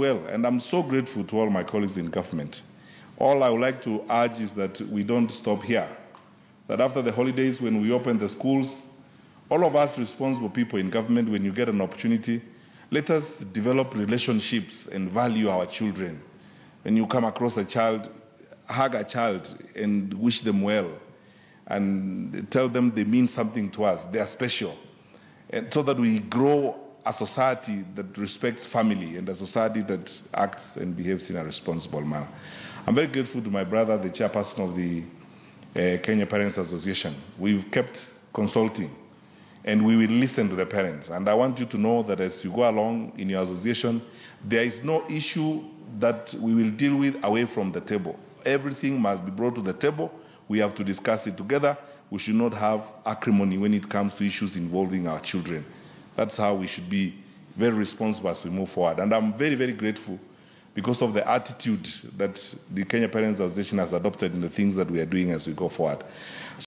well, and I'm so grateful to all my colleagues in government. All I would like to urge is that we don't stop here, that after the holidays, when we open the schools, all of us responsible people in government, when you get an opportunity, let us develop relationships and value our children. When you come across a child, hug a child and wish them well and tell them they mean something to us, they are special. And so that we grow a society that respects family and a society that acts and behaves in a responsible manner. I'm very grateful to my brother, the chairperson of the Kenya Parents Association. We've kept consulting and we will listen to the parents. And I want you to know that as you go along in your association, there is no issue that we will deal with away from the table. Everything must be brought to the table. We have to discuss it together. We should not have acrimony when it comes to issues involving our children. That's how we should be very responsible as we move forward. And I'm very, very grateful because of the attitude that the Kenya Parents Association has adopted in the things that we are doing as we go forward.